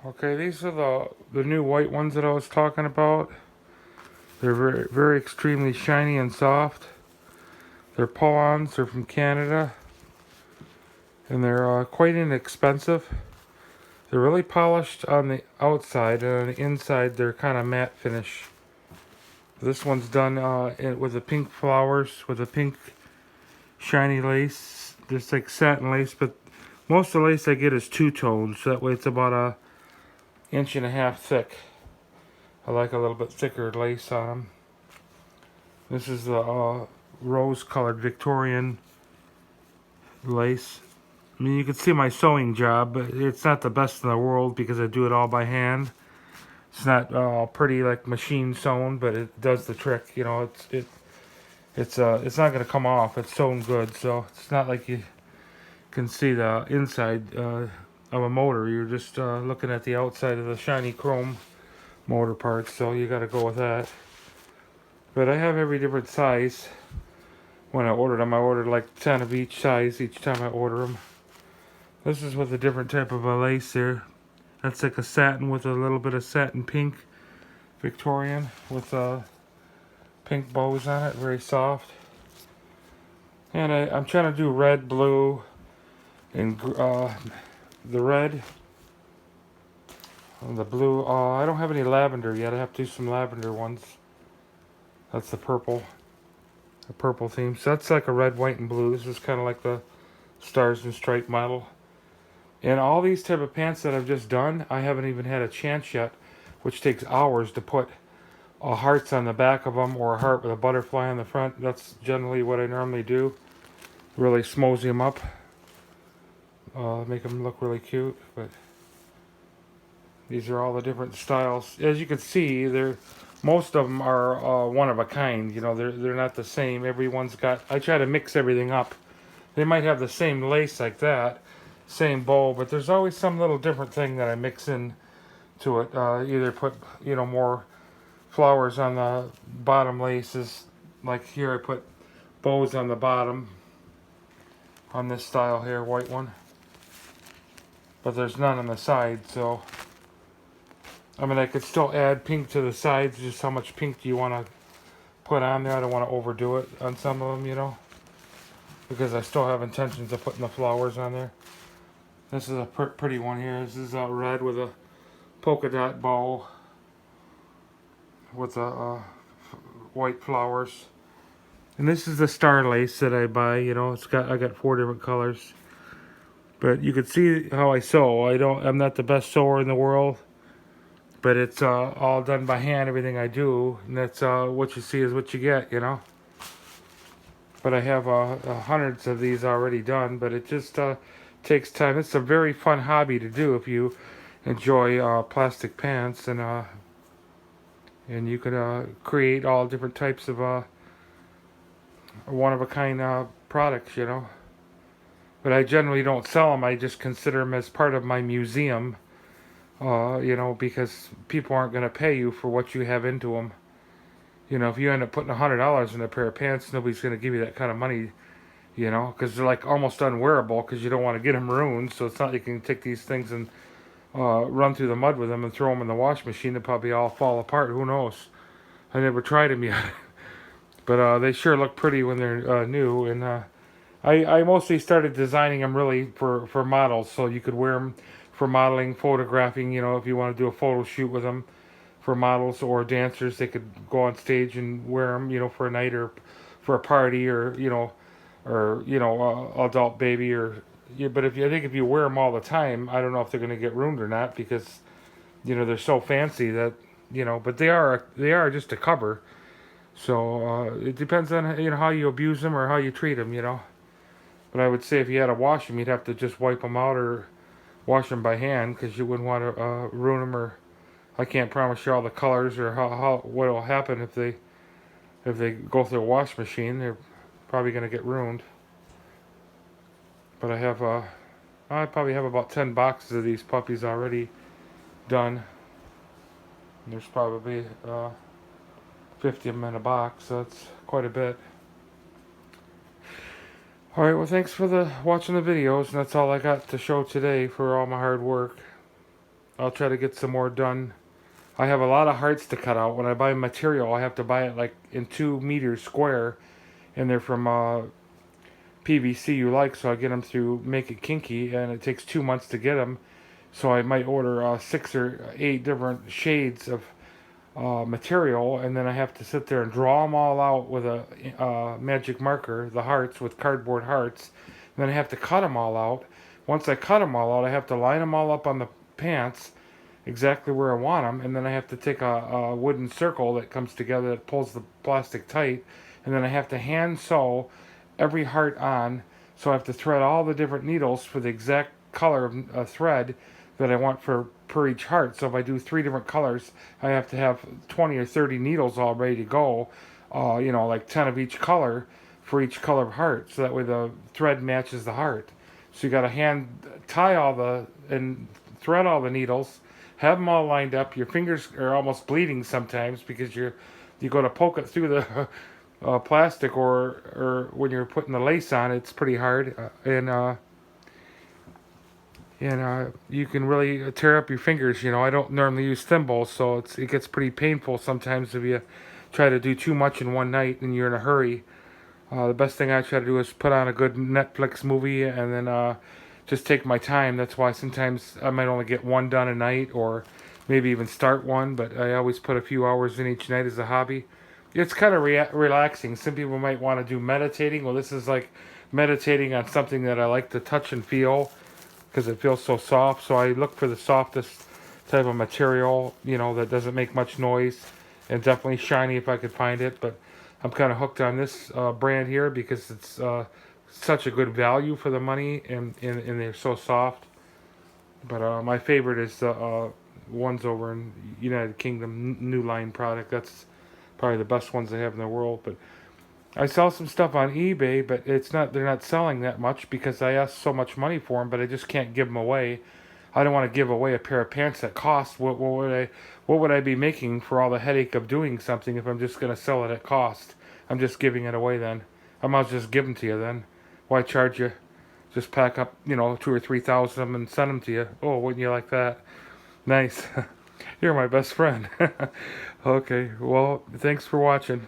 Okay, these are the new white ones that I was talking about. They're very extremely shiny and soft. They're pull-ons. They're from Canada, and they're quite inexpensive. They're really polished on the outside, and on the inside they're kind of matte finish. This one's done with the pink flowers, with the pink shiny lace. Just like satin lace, but most of the lace I get is two-toned, so that way it's about a inch and a half thick. I like a little bit thicker lace on them. This is the rose-colored Victorian lace. I mean, you can see my sewing job, but it's not the best in the world because I do it all by hand. It's not pretty like machine sewn, but it does the trick. You know, it's not gonna come off. It's sewn good, so it's not like you can see the inside of a motor. You're just looking at the outside of the shiny chrome motor parts, so you got to go with that. But I have every different size. When I ordered them, I ordered like 10 of each size each time I order them. This is with a different type of a lace here. That's like a satin with a little bit of satin pink Victorian with pink bows on it, very soft. And I'm trying to do red, blue, and the red, and the blue. I don't have any lavender yet. I have to do some lavender ones. That's the purple theme. So that's like a red, white, and blue. This is kind of like the Stars and Stripe model. And all these type of pants that I've just done, I haven't even had a chance yet, which takes hours to put hearts on the back of them or a heart with a butterfly on the front. That's generally what I normally do. Really smosey them up. Make them look really cute. But these are all the different styles. As you can see, most of them are one of a kind. You know, they're not the same. Everyone's got. I try to mix everything up. They might have the same lace like that, same bow, but there's always some little different thing that I mix in to it. Either put more flowers on the bottom laces, like here I put bows on the bottom on this style here, white one. But there's none on the side, so I mean I could still add pink to the sides. Just how much pink do you want to put on there? I don't want to overdo it on some of them, because I still have intentions of putting the flowers on there. This is a pretty one here. This is red with a polka dot bow with white flowers. And this is the star lace that I buy. I got 4 different colors. But you can see how I sew. I'm not the best sewer in the world, but it's all done by hand. Everything I do, and that's what you see is what you get. But I have hundreds of these already done. But it just takes time. It's a very fun hobby to do if you enjoy plastic pants, and you can create all different types of one-of-a-kind products. But I generally don't sell them. I just consider them as part of my museum, because people aren't going to pay you for what you have into them. If you end up putting $100 in a pair of pants, nobody's going to give you that kind of money, because they're like almost unwearable because you don't want to get them ruined. So it's not like you can take these things and run through the mud with them and throw them in the wash machine. They'll probably all fall apart. Who knows? I never tried them yet. But they sure look pretty when they're new. And I mostly started designing them really for models, so you could wear them for modeling, photographing. If you want to do a photo shoot with them for models or dancers, they could go on stage and wear them, for a night or for a party or adult baby or. Yeah, but I think if you wear them all the time, I don't know if they're going to get ruined or not because they're so fancy that But they are just a cover. So it depends on how you abuse them or how you treat them. But I would say if you had to wash them, you'd have to just wipe them out or wash them by hand because you wouldn't want to ruin them. Or I can't promise you all the colors or what will happen if they go through a wash machine. They're probably going to get ruined. But I probably have about 10 boxes of these puppies already done. And there's probably 50 of them in a box, so that's quite a bit. Alright, well thanks for watching the videos, and that's all I got to show today for all my hard work. I'll try to get some more done. I have a lot of hearts to cut out. When I buy material, I have to buy it like in 2 meters square, and they're from PVC you like, so I get them through Make It Kinky, and it takes 2 months to get them. So I might order 6 or 8 different shades of material, and then I have to sit there and draw them all out with a magic marker, the hearts with cardboard hearts. And then I have to cut them all out. Once I cut them all out, I have to line them all up on the pants exactly where I want them, and then I have to take a wooden circle that comes together that pulls the plastic tight, and then I have to hand sew every heart on. So I have to thread all the different needles for the exact color of thread that I want for per each heart. So if I do 3 different colors, I have to have 20 or 30 needles all ready to go. Like 10 of each color for each color of heart. So that way the thread matches the heart. So you got to hand tie and thread all the needles, have them all lined up. Your fingers are almost bleeding sometimes because you go to poke it through the plastic, or when you're putting the lace on, it's pretty hard, and you can really tear up your fingers. I don't normally use thimbles, so it gets pretty painful sometimes if you try to do too much in one night and you're in a hurry. The best thing I try to do is put on a good Netflix movie and then just take my time. That's why sometimes I might only get one done a night, or maybe even start one, but I always put a few hours in each night as a hobby. It's kind of relaxing. Some people might want to do meditating. Well, this is like meditating on something that I like to touch and feel because it feels so soft. So I look for the softest type of material, that doesn't make much noise, and definitely shiny if I could find it. But I'm kind of hooked on this brand here because it's such a good value for the money, and they're so soft. But my favorite is the ones over in United Kingdom, New Line product. That's probably the best ones they have in the world. But I sell some stuff on eBay, but they're not selling that much because I ask so much money for them, but I just can't give them away. I don't want to give away a pair of pants that cost what would I be making for all the headache of doing something if I'm just going to sell it at cost? I'm just giving it away then. I might as well just give them to you then. Why charge you? Just pack up, 2 or 3 thousand of them and send them to you. Oh, wouldn't you like that? Nice. You're my best friend. Okay, well, thanks for watching.